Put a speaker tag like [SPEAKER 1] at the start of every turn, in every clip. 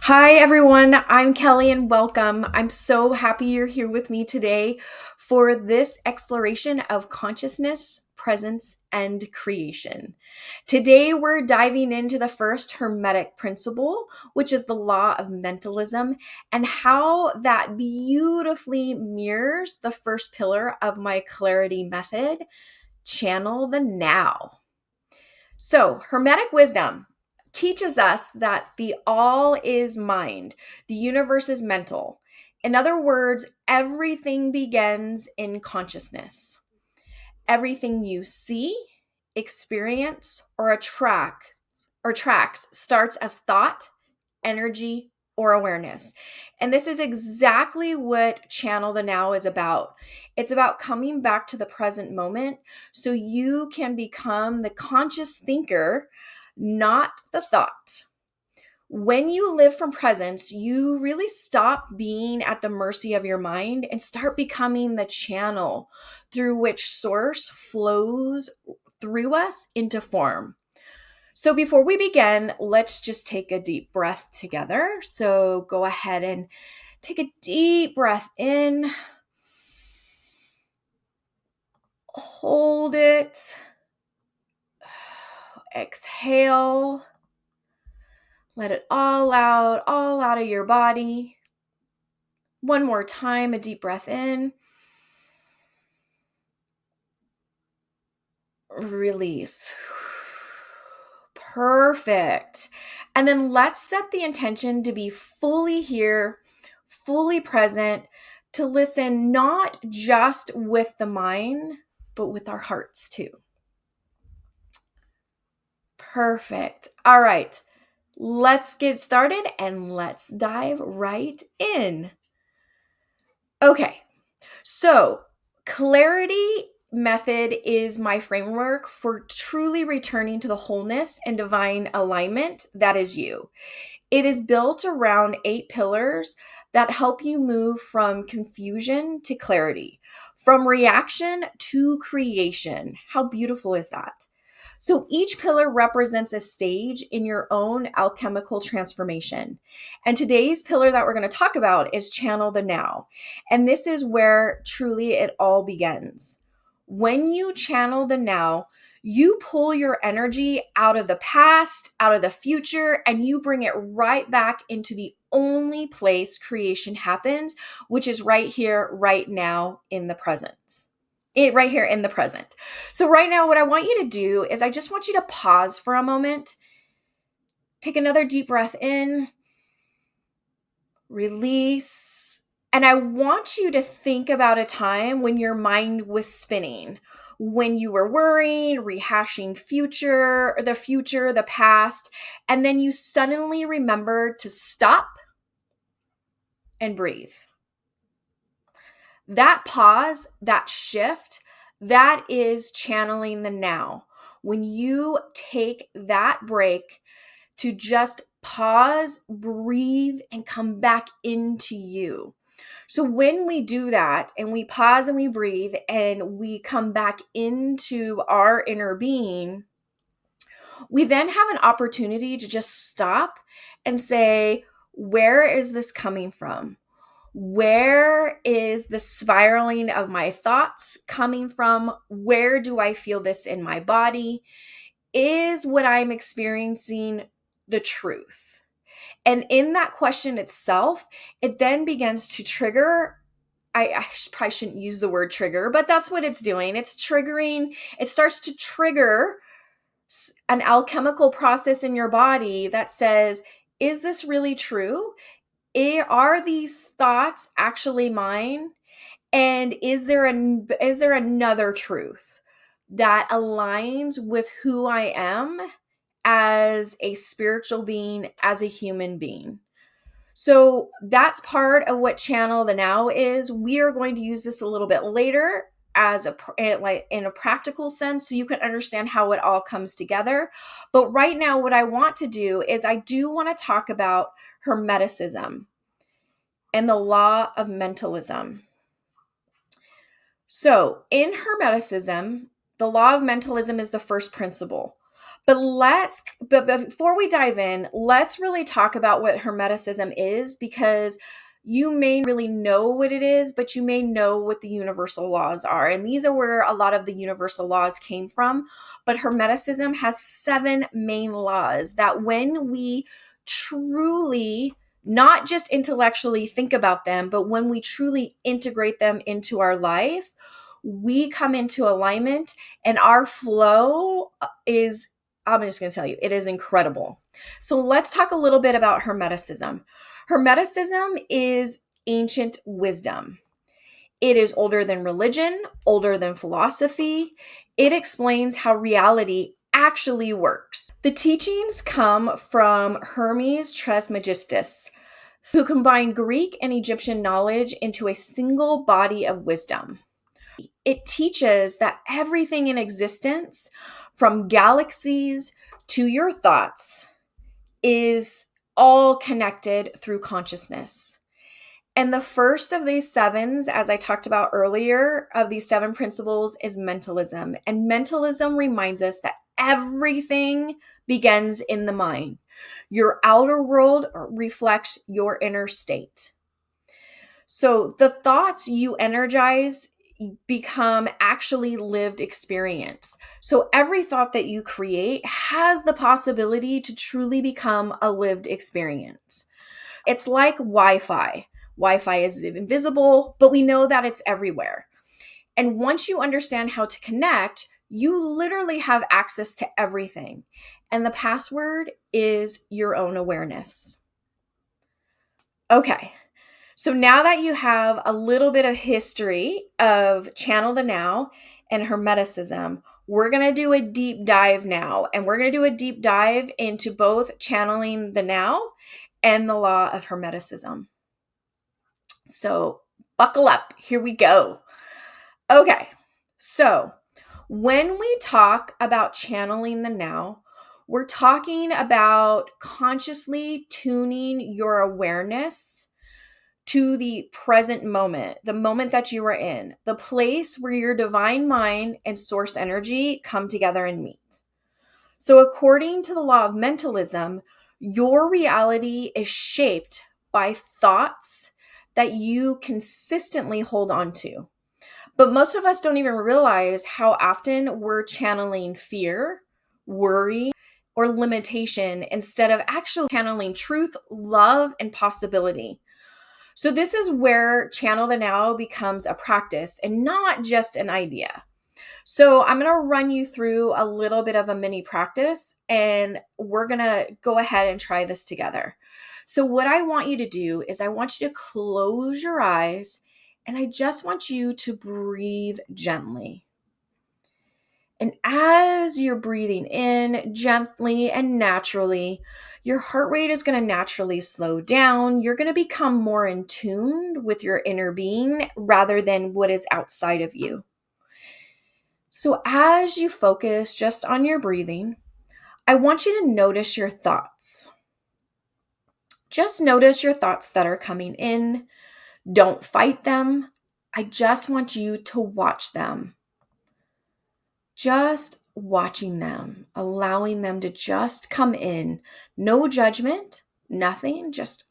[SPEAKER 1] Hi, everyone. I'm Kelly and welcome. I'm so happy you're here with me today for this exploration of consciousness, presence, and creation. Today, we're diving into the first hermetic principle, which is the law of mentalism, and how that beautifully mirrors the first pillar of my clarity method: channel the now. So, Hermetic wisdom teaches us that the all is mind, the universe is mental. In other words, everything begins in consciousness. Everything you see, experience, or tracks starts as thought, energy, or awareness. And this is exactly what Channel the Now is about. It's about coming back to the present moment so you can become the conscious thinker, not the thought. When you live from presence, you really stop being at the mercy of your mind and start becoming the channel through which source flows through us into form. So before we begin, let's just take a deep breath together. So go ahead and take a deep breath in, hold it, exhale, let it all out of your body. One more time, a deep breath in, release. Perfect. And then let's set the intention to be fully here, fully present, to listen not just with the mind, but with our hearts too. Perfect. All right. Let's get started and let's dive right in. Okay. So, clarity method is my framework for truly returning to the wholeness and divine alignment that is you. It is built around 8 pillars that help you move from confusion to clarity, from reaction to creation. How beautiful is that? So each pillar represents a stage in your own alchemical transformation. And today's pillar that we're going to talk about is channel the now. And this is where truly it all begins. When you channel the now, you pull your energy out of the past, out of the future, and you bring it right back into the only place creation happens, which is right here, right now, in the present. Right here in the present. So right now, what I want you to do is I just want you to pause for a moment, take another deep breath in, release, and I want you to think about a time when your mind was spinning, when you were worrying, rehashing the past, and then you suddenly remembered to stop and breathe. That pause, that shift, that is channeling the now. When you take that break to just pause, breathe, and come back into you. So when we do that and we pause and we breathe and we come back into our inner being, we then have an opportunity to just stop and say, where is this coming from? Where is the spiraling of my thoughts coming from? Where do I feel this in my body? Is what I'm experiencing the truth? And in that question itself, it then begins to trigger. I probably shouldn't use the word trigger, but that's what it's doing. It's triggering, it starts to trigger an alchemical process in your body that says, is this really true? Are these thoughts actually mine? And is there another truth that aligns with who I am as a spiritual being, as a human being? So that's part of what channel the now is. We are going to use this a little bit later as in a practical sense so you can understand how it all comes together. But right now what I want to do is I do want to talk about hermeticism and the law of mentalism. So in hermeticism, the law of mentalism is the first principle. But before we dive in, let's really talk about what Hermeticism is, because you may really know what it is, but you may know what the universal laws are. And these are where a lot of the universal laws came from. But Hermeticism has 7 main laws that when we truly, not just intellectually think about them, but when we truly integrate them into our life, we come into alignment and our flow is, I'm just going to tell you, it is incredible. So let's talk a little bit about Hermeticism. Hermeticism is ancient wisdom. It is older than religion, older than philosophy. It explains how reality actually works. The teachings come from Hermes Trismegistus, who combined Greek and Egyptian knowledge into a single body of wisdom. It teaches that everything in existence, from galaxies to your thoughts, is all connected through consciousness. And the first of these 7s, as I talked about earlier, of these 7 principles is mentalism. And mentalism reminds us that everything begins in the mind. Your outer world reflects your inner state. So the thoughts you energize become actually lived experience. So every thought that you create has the possibility to truly become a lived experience. It's like Wi-Fi. Wi-Fi is invisible, but we know that it's everywhere. And once you understand how to connect, you literally have access to everything. And the password is your own awareness. Okay. So now that you have a little bit of history of Channel the Now and Hermeticism, we're going to do a deep dive now. And we're going to do a deep dive into both channeling the now and the law of Hermeticism. So buckle up. Here we go. Okay. So when we talk about channeling the now, we're talking about consciously tuning your awareness to the present moment, the moment that you are in, the place where your divine mind and source energy come together and meet. So according to the law of mentalism, your reality is shaped by thoughts that you consistently hold on to. But most of us don't even realize how often we're channeling fear, worry, or limitation instead of actually channeling truth, love, and possibility. So this is where Channel the Now becomes a practice and not just an idea. So I'm going to run you through a little bit of a mini practice, and we're going to go ahead and try this together. So what I want you to do is I want you to close your eyes, and I just want you to breathe gently. And as you're breathing in gently and naturally, your heart rate is going to naturally slow down. You're going to become more in tune with your inner being rather than what is outside of you. So as you focus just on your breathing, I want you to notice your thoughts. Just notice your thoughts that are coming in. Don't fight them. I just want you to watch them. Just watching them, allowing them to just come in. No judgment, nothing, just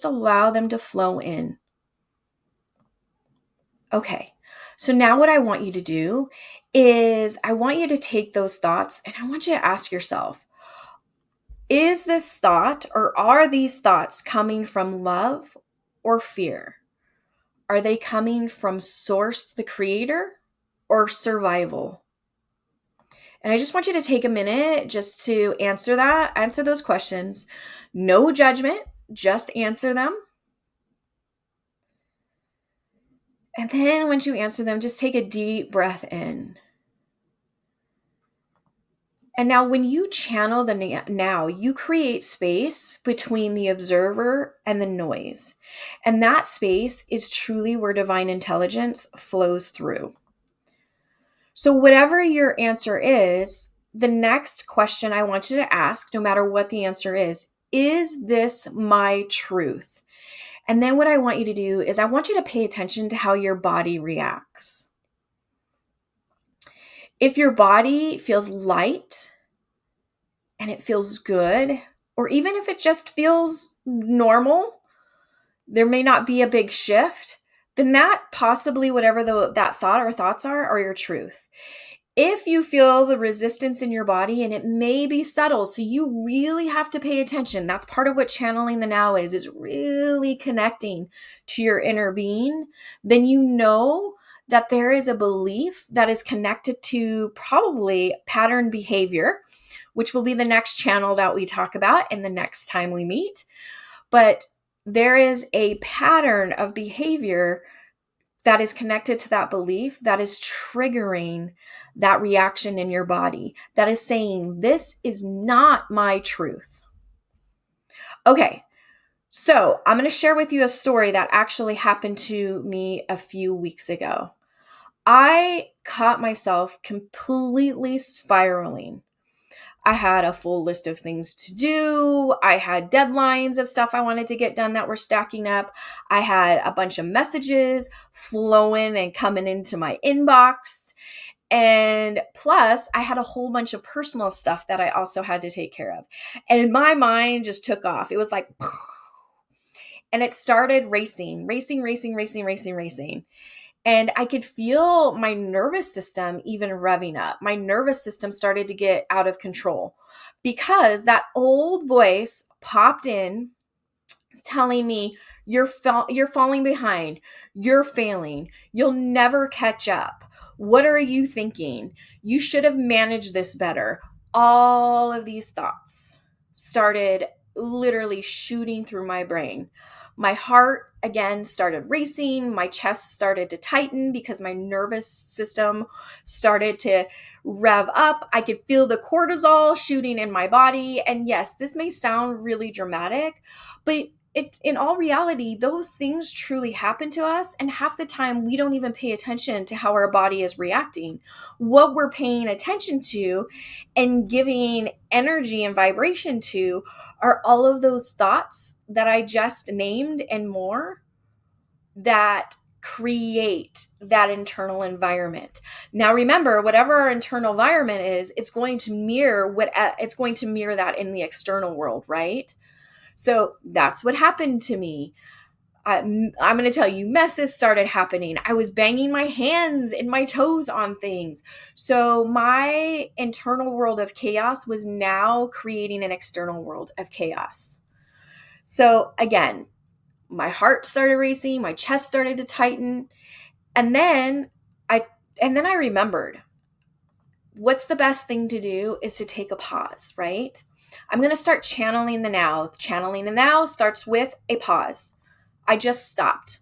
[SPEAKER 1] allow them to flow in. Okay, so now what I want you to do is I want you to take those thoughts and I want you to ask yourself, is this thought or are these thoughts coming from love or fear? Are they coming from source, the creator, or survival? And I just want you to take a minute just to answer those questions. No judgment, just answer them. And then once you answer them, just take a deep breath in. And now when you channel the now, you create space between the observer and the noise. And that space is truly where divine intelligence flows through. So whatever your answer is, the next question I want you to ask, no matter what the answer is this my truth? And then what I want you to do is I want you to pay attention to how your body reacts. If your body feels light, and it feels good, or even if it just feels normal, there may not be a big shift, then that possibly whatever that thought or thoughts are your truth. If you feel the resistance in your body, and it may be subtle, so you really have to pay attention. That's part of what channeling the now is really connecting to your inner being. Then you know that there is a belief that is connected to probably pattern behavior, which will be the next channel that we talk about in the next time we meet. But there is a pattern of behavior that is connected to that belief that is triggering that reaction in your body, that is saying, this is not my truth. Okay, so I'm going to share with you a story that actually happened to me a few weeks ago. I caught myself completely spiraling. I had a full list of things to do. I had deadlines of stuff I wanted to get done that were stacking up. I had a bunch of messages flowing and coming into my inbox. And plus, I had a whole bunch of personal stuff that I also had to take care of. And my mind just took off. It was like, and it started racing. And I could feel my nervous system even revving up. My nervous system started to get out of control because that old voice popped in telling me, you're falling behind. You're failing. You'll never catch up. What are you thinking? You should have managed this better. All of these thoughts started literally shooting through my brain. My heart again started racing. My chest started to tighten because my nervous system started to rev up. I could feel the cortisol shooting in my body. And yes, this may sound really dramatic, but in all reality, those things truly happen to us. And half the time, we don't even pay attention to how our body is reacting. What we're paying attention to and giving energy and vibration to are all of those thoughts that I just named and more that create that internal environment. Now, remember, whatever our internal environment is, it's going to mirror that in the external world, right? So that's what happened to me. I'm going to tell you, messes started happening. I was banging my hands and my toes on things. So my internal world of chaos was now creating an external world of chaos. So again, my heart started racing, my chest started to tighten, and then I remembered, what's the best thing to do is to take a pause, right? I'm going to start channeling the now. Channeling the now starts with a pause. I just stopped.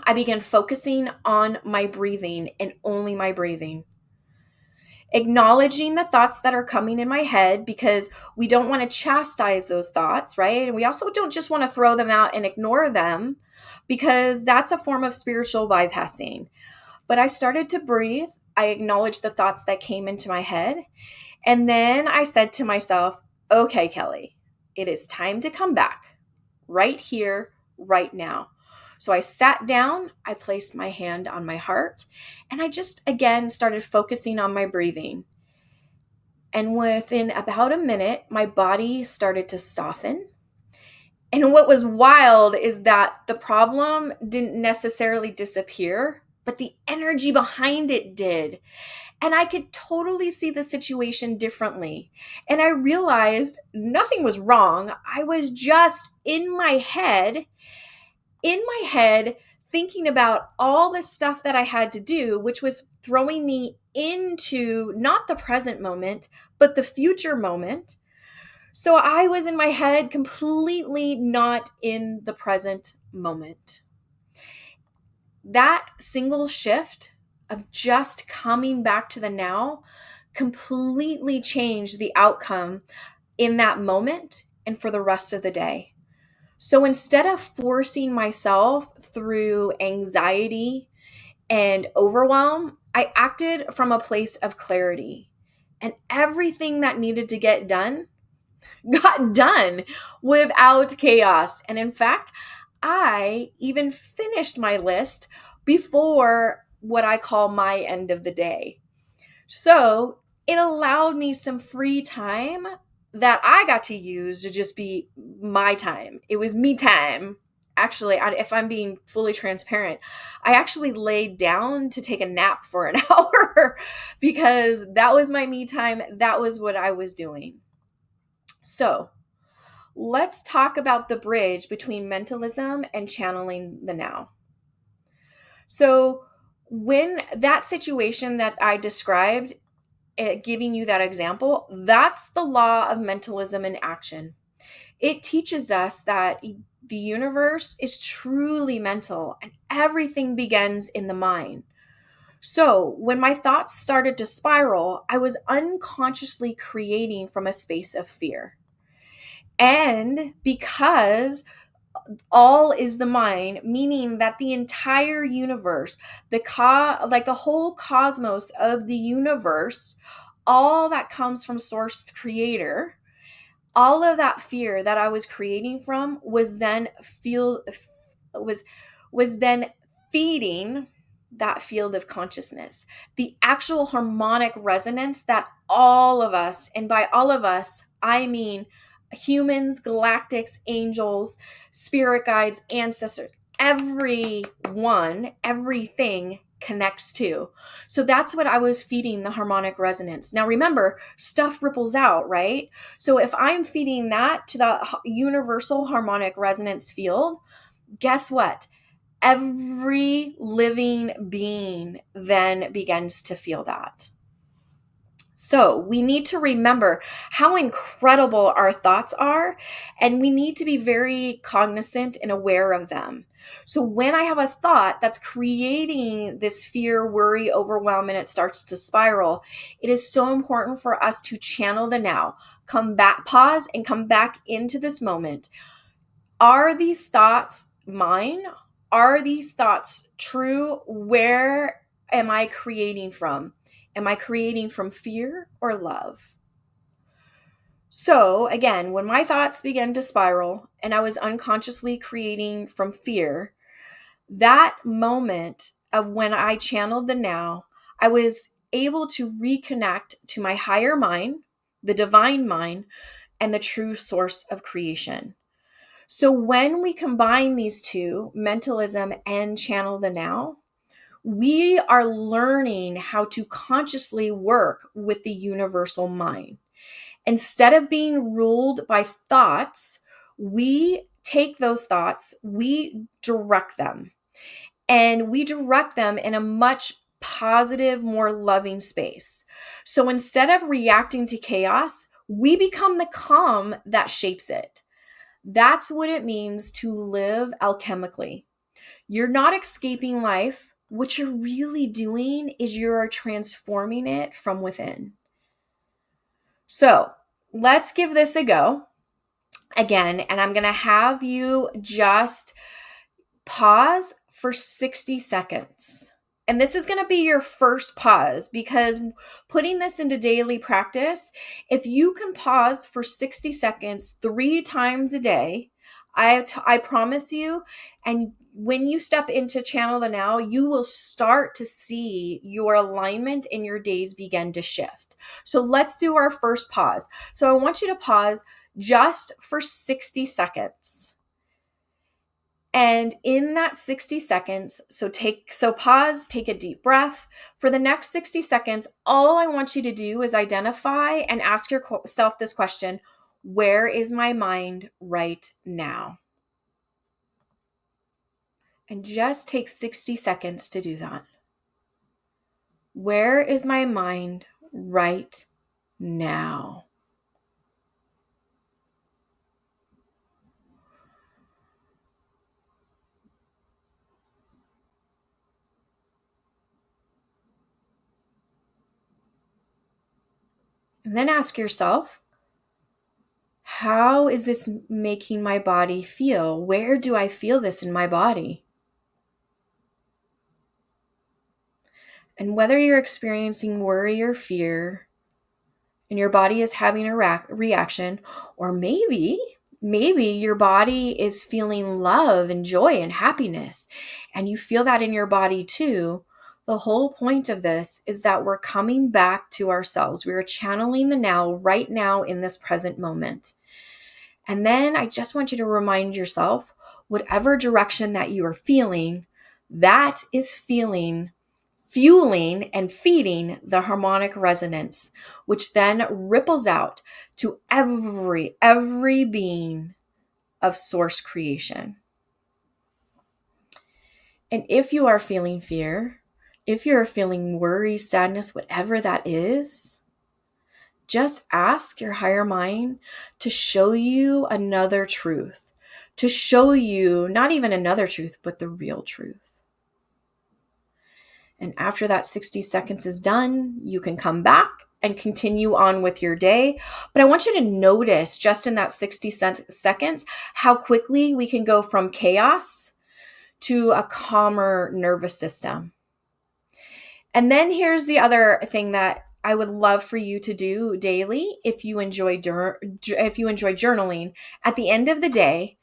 [SPEAKER 1] I began focusing on my breathing and only my breathing. Acknowledging the thoughts that are coming in my head, because we don't want to chastise those thoughts, right? And we also don't just want to throw them out and ignore them, because that's a form of spiritual bypassing. But I started to breathe. I acknowledged the thoughts that came into my head. And then I said to myself, okay, Kelly, it is time to come back right here, right now. So I sat down, I placed my hand on my heart, and I just, again, started focusing on my breathing. And within about a minute, my body started to soften. And what was wild is that the problem didn't necessarily disappear, but the energy behind it did. And I could totally see the situation differently. And I realized nothing was wrong. I was just in my head, thinking about all the stuff that I had to do, which was throwing me into not the present moment, but the future moment. So I was in my head, completely not in the present moment. That single shift of just coming back to the now completely changed the outcome in that moment and for the rest of the day. So instead of forcing myself through anxiety and overwhelm, I acted from a place of clarity. And everything that needed to get done got done without chaos. And in fact, I even finished my list before what I call my end of the day. So it allowed me some free time that I got to use to just be my time. It was me time. Actually, if I'm being fully transparent, I actually laid down to take a nap for an hour because that was my me time. That was what I was doing. So let's talk about the bridge between mentalism and channeling the now. So, when that situation that I described, giving you that example, that's the law of mentalism in action. It teaches us that the universe is truly mental and everything begins in the mind. So, when my thoughts started to spiral, I was unconsciously creating from a space of fear. And because all is the mind, meaning that the entire universe, like the whole cosmos of the universe, all that comes from source creator, all of that fear that I was creating from was then was then feeding that field of consciousness, the actual harmonic resonance that all of us, and by all of us I mean humans, galactics, angels, spirit guides, ancestors, everyone, everything connects to. So that's what I was feeding, the harmonic resonance. Now remember, stuff ripples out, right? So if I'm feeding that to the universal harmonic resonance field, guess what? Every living being then begins to feel that. So we need to remember how incredible our thoughts are, and we need to be very cognizant and aware of them. So when I have a thought that's creating this fear, worry, overwhelm, and it starts to spiral, it is so important for us to channel the now, come back, pause, and come back into this moment. Are these thoughts mine? Are these thoughts true? Where am I creating from? Am I creating from fear or love? So, again, when my thoughts began to spiral and I was unconsciously creating from fear, that moment of when I channeled the now, I was able to reconnect to my higher mind, the divine mind, and the true source of creation. So when we combine these two, mentalism and channel the now, we are learning how to consciously work with the universal mind. Instead of being ruled by thoughts, we take those thoughts, we direct them, and we direct them in a much positive, more loving space. So instead of reacting to chaos, we become the calm that shapes it. That's what it means to live alchemically. You're not escaping life. What you're really doing is you're transforming it from within. So let's give this a go again. And I'm going to have you just pause for 60 seconds. And this is going to be your first pause, because putting this into daily practice, if you can pause for 60 seconds 3 times a day, I promise you, and when you step into channel the now, you will start to see your alignment and your days begin to shift. So let's do our first pause. So I want you to pause just for 60 seconds. And in that 60 seconds, so pause, take a deep breath. For the next 60 seconds, all I want you to do is identify and ask yourself this question: where is my mind right now? And just take 60 seconds to do that. Where is my mind right now? And then ask yourself, how is this making my body feel? Where do I feel this in my body? And whether you're experiencing worry or fear and your body is having a reaction, or maybe your body is feeling love and joy and happiness, and you feel that in your body too, The whole point of this is that we're coming back to ourselves. We are channeling the now, right now, in this present moment. And then I just want you to remind yourself, whatever direction that you are feeling, that is fueling and feeding the harmonic resonance, which then ripples out to every being of source creation. And if you are feeling fear, if you're feeling worry, sadness, whatever that is, just ask your higher mind to show you another truth, to show you not even another truth, but the real truth. And after that 60 seconds is done, you can come back and continue on with your day. But I want you to notice just in that 60 seconds how quickly we can go from chaos to a calmer nervous system. And then here's the other thing that I would love for you to do daily if you enjoy journaling. At the end of the day,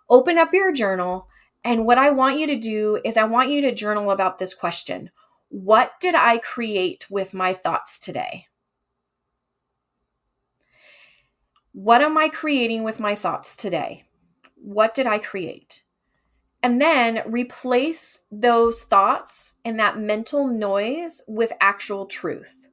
[SPEAKER 1] open up your journal, and what I want you to do is I want you to journal about this question. What did I create with my thoughts today? What am I creating with my thoughts today? What did I create? And then replace those thoughts and that mental noise with actual truth.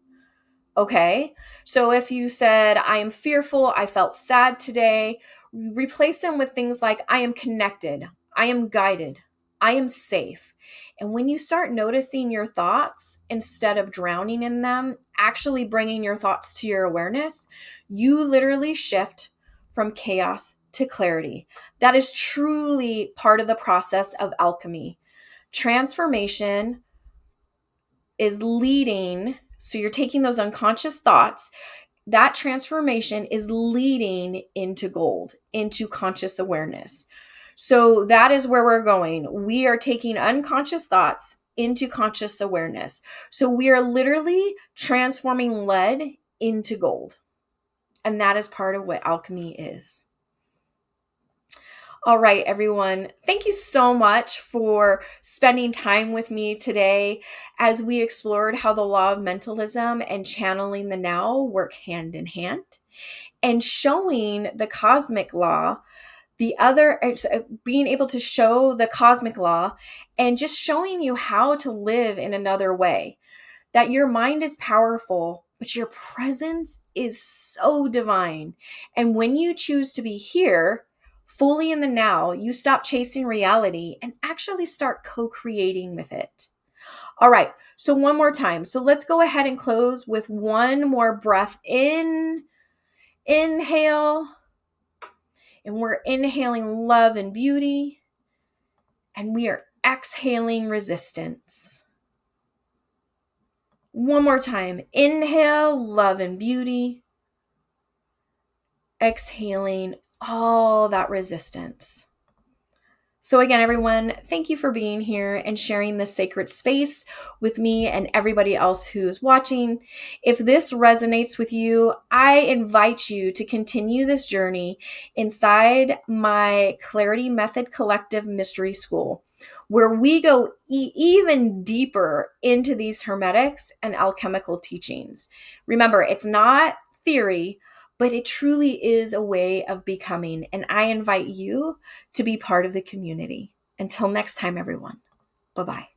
[SPEAKER 1] Okay? So if you said, I am fearful, I felt sad today, replace them with things like, I am connected, I am guided, I am safe. And when you start noticing your thoughts, instead of drowning in them, actually bringing your thoughts to your awareness, you literally shift from chaos to clarity. That is truly part of the process of alchemy. Transformation is leading, so you're taking those unconscious thoughts, that transformation is leading into gold, into conscious awareness. So that is where we're going. We are taking unconscious thoughts into conscious awareness. So we are literally transforming lead into gold. And that is part of what alchemy is. All right, everyone. Thank you so much for spending time with me today as we explored how the law of mentalism and channeling the now work hand in hand, and showing the cosmic law, being able to show the cosmic law and just showing you how to live in another way. That your mind is powerful, but your presence is so divine. And when you choose to be here, fully in the now, you stop chasing reality and actually start co-creating with it. All right, so one more time. So let's go ahead and close with one more breath in. Inhale. And we're inhaling love and beauty. And we are exhaling resistance. One more time. Inhale, love and beauty. Exhaling all that resistance. So again, everyone, thank you for being here and sharing this sacred space with me and everybody else who's watching. If this resonates with you, I invite you to continue this journey inside my Clarity Method Collective Mystery School, where we go even deeper into these hermetics and alchemical teachings. Remember, it's not theory, but it truly is a way of becoming. And I invite you to be part of the community. Until next time, everyone. Bye-bye.